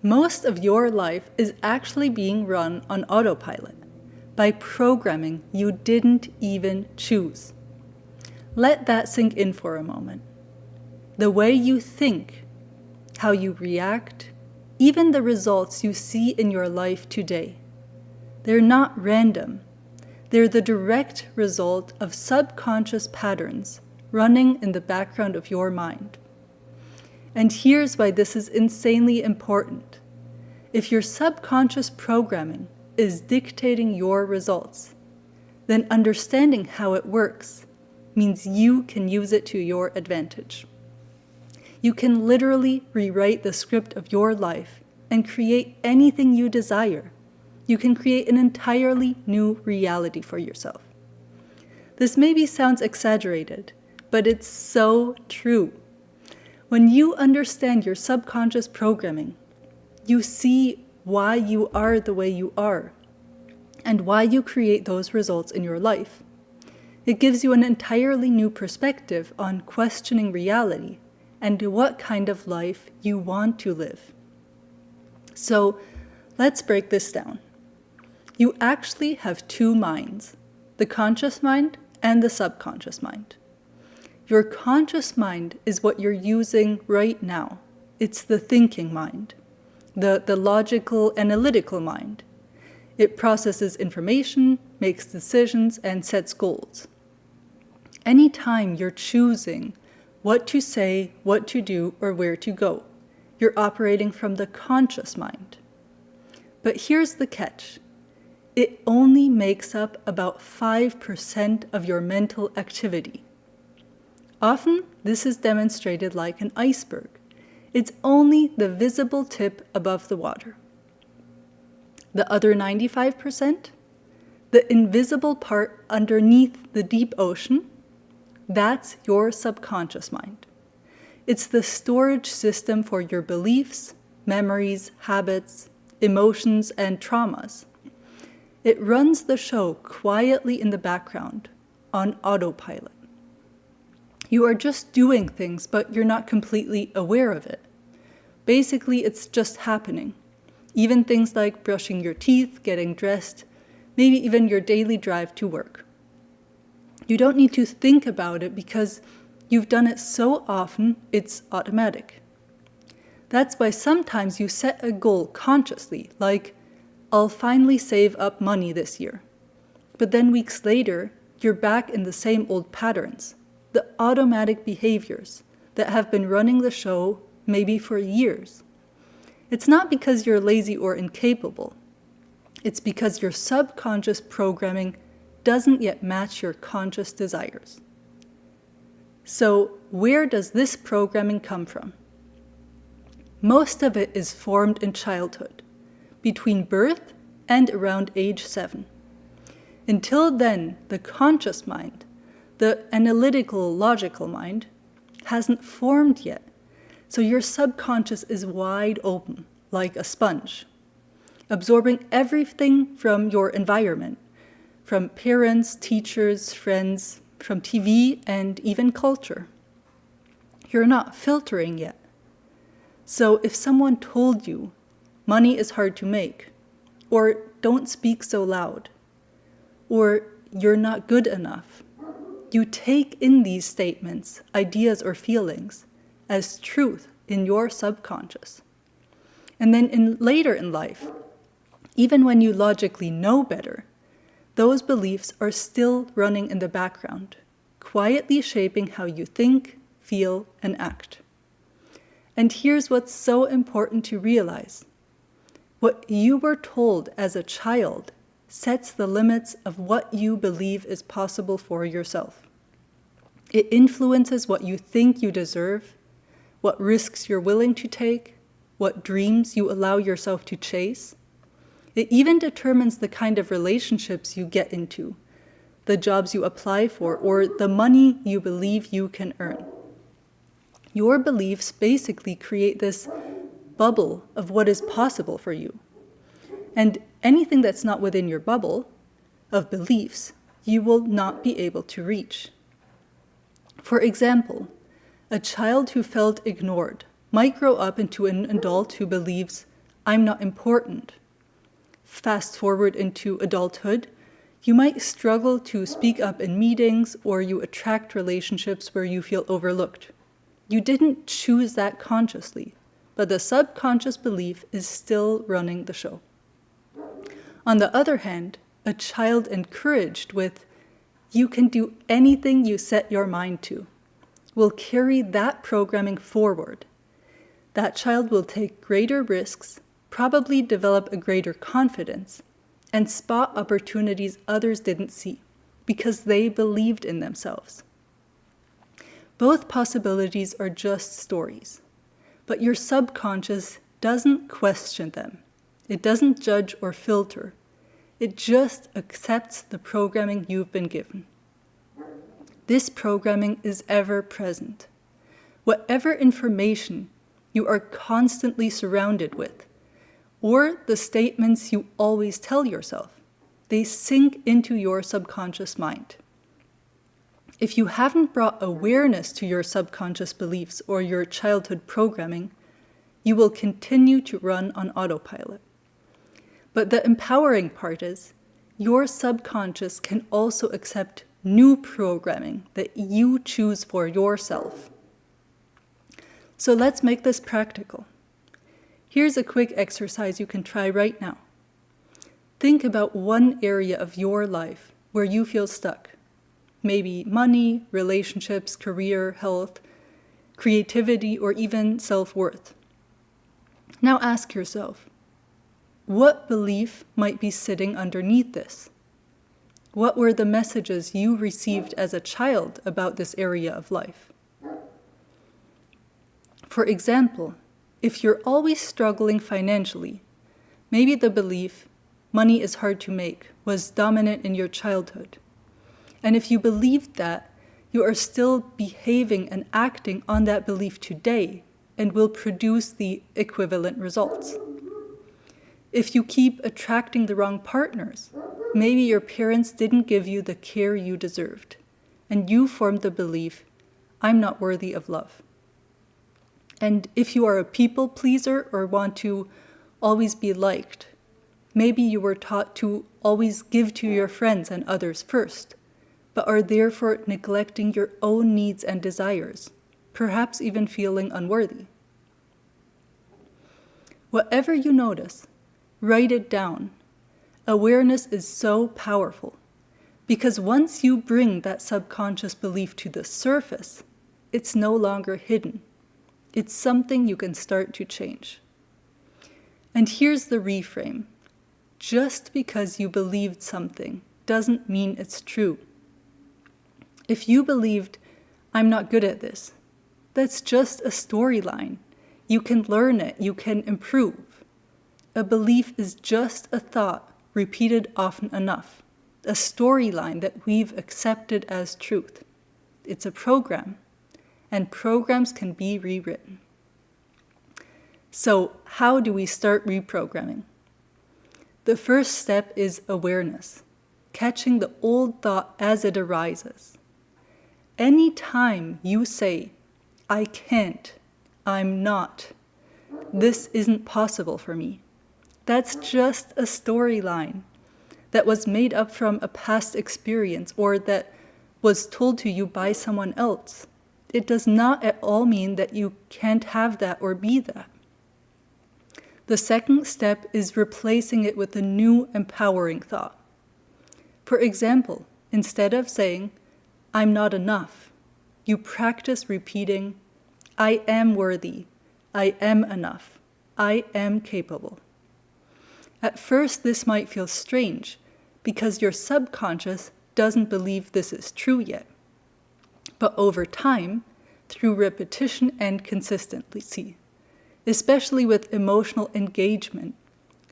Most of your life is actually being run on autopilot by programming you didn't even choose. Let that sink in for a moment. The way you think, how you react, even the results you see in your life today, they're not random. They're the direct result of subconscious patterns running in the background of your mind. And here's why this is insanely important. If your subconscious programming is dictating your results, then understanding how it works means you can use it to your advantage. You can literally rewrite the script of your life and create anything you desire. You can create an entirely new reality for yourself. This maybe sounds exaggerated, but it's so true. When you understand your subconscious programming, you see why you are the way you are and why you create those results in your life. It gives you an entirely new perspective on questioning reality and what kind of life you want to live. So let's break this down. You actually have two minds, the conscious mind and the subconscious mind. Your conscious mind is what you're using right now. It's the thinking mind, the logical, analytical mind. It processes information, makes decisions, and sets goals. Anytime you're choosing what to say, what to do, or where to go, you're operating from the conscious mind. But here's the catch. It only makes up about 5% of your mental activity. Often, this is demonstrated like an iceberg. It's only the visible tip above the water. The other 95%, the invisible part underneath the deep ocean, that's your subconscious mind. It's the storage system for your beliefs, memories, habits, emotions, and traumas. It runs the show quietly in the background, on autopilot. You are just doing things, but you're not completely aware of it. Basically, it's just happening. Even things like brushing your teeth, getting dressed, maybe even your daily drive to work. You don't need to think about it because you've done it so often, it's automatic. That's why sometimes you set a goal consciously, like, I'll finally save up money this year. But then weeks later, you're back in the same old patterns, the automatic behaviors that have been running the show maybe for years. It's not because you're lazy or incapable. It's because your subconscious programming doesn't yet match your conscious desires. So, where does this programming come from? Most of it is formed in childhood, between birth and around age 7. Until then, the conscious mind, the analytical, logical mind, hasn't formed yet. So your subconscious is wide open, like a sponge, absorbing everything from your environment, from parents, teachers, friends, from TV, and even culture. You're not filtering yet. So if someone told you, money is hard to make, or don't speak so loud, or you're not good enough, you take in these statements, ideas, or feelings as truth in your subconscious. And then later in life, even when you logically know better, those beliefs are still running in the background, quietly shaping how you think, feel, and act. And here's what's so important to realize. What you were told as a child sets the limits of what you believe is possible for yourself. It influences what you think you deserve, what risks you're willing to take, what dreams you allow yourself to chase. It even determines the kind of relationships you get into, the jobs you apply for, or the money you believe you can earn. Your beliefs basically create this bubble of what is possible for you. And anything that's not within your bubble of beliefs, you will not be able to reach. For example, a child who felt ignored might grow up into an adult who believes, I'm not important. Fast forward into adulthood, you might struggle to speak up in meetings, or you attract relationships where you feel overlooked. You didn't choose that consciously, but the subconscious belief is still running the show. On the other hand, a child encouraged with, "You can do anything you set your mind to," will carry that programming forward. That child will take greater risks, probably develop a greater confidence, and spot opportunities others didn't see because they believed in themselves. Both possibilities are just stories, but your subconscious doesn't question them. It doesn't judge or filter. It just accepts the programming you've been given. This programming is ever present. Whatever information you are constantly surrounded with, or the statements you always tell yourself, they sink into your subconscious mind. If you haven't brought awareness to your subconscious beliefs or your childhood programming, you will continue to run on autopilot. But the empowering part is, your subconscious can also accept new programming that you choose for yourself. So let's make this practical. Here's a quick exercise you can try right now. Think about one area of your life where you feel stuck. Maybe money, relationships, career, health, creativity, or even self-worth. Now ask yourself, what belief might be sitting underneath this? What were the messages you received as a child about this area of life? For example, if you're always struggling financially, maybe the belief, money is hard to make, was dominant in your childhood. And if you believed that, you are still behaving and acting on that belief today and will produce the equivalent results. If you keep attracting the wrong partners, maybe your parents didn't give you the care you deserved, and you formed the belief, I'm not worthy of love. And if you are a people pleaser or want to always be liked, maybe you were taught to always give to your friends and others first, but are therefore neglecting your own needs and desires, perhaps even feeling unworthy. Whatever you notice, write it down. Awareness is so powerful because once you bring that subconscious belief to the surface, it's no longer hidden. It's something you can start to change. And here's the reframe. Just because you believed something doesn't mean it's true. If you believed, I'm not good at this, that's just a storyline. You can learn it, you can improve. A belief is just a thought repeated often enough, a storyline that we've accepted as truth. It's a program, and programs can be rewritten. So, how do we start reprogramming? The first step is awareness, catching the old thought as it arises. Any time you say, I can't, I'm not, this isn't possible for me, that's just a storyline that was made up from a past experience or that was told to you by someone else. It does not at all mean that you can't have that or be that. The second step is replacing it with a new empowering thought. For example, instead of saying, I'm not enough, you practice repeating, I am worthy, I am enough, I am capable. At first, this might feel strange because your subconscious doesn't believe this is true yet. But over time, through repetition and consistency, especially with emotional engagement,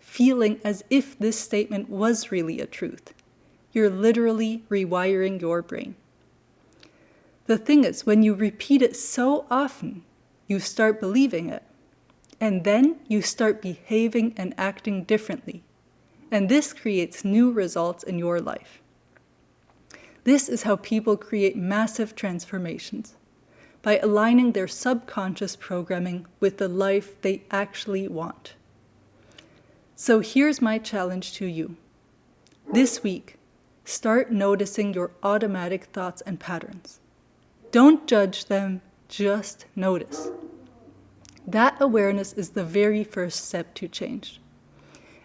feeling as if this statement was really a truth, you're literally rewiring your brain. The thing is, when you repeat it so often, you start believing it. And then you start behaving and acting differently. And this creates new results in your life. This is how people create massive transformations, by aligning their subconscious programming with the life they actually want. So here's my challenge to you. This week, start noticing your automatic thoughts and patterns. Don't judge them, just notice. That awareness is the very first step to change.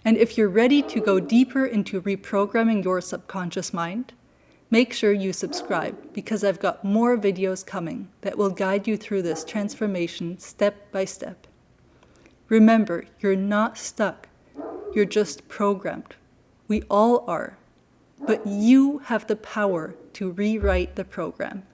And if you're ready to go deeper into reprogramming your subconscious mind, make sure you subscribe because I've got more videos coming that will guide you through this transformation step by step. Remember, you're not stuck. You're just programmed. We all are. But you have the power to rewrite the program.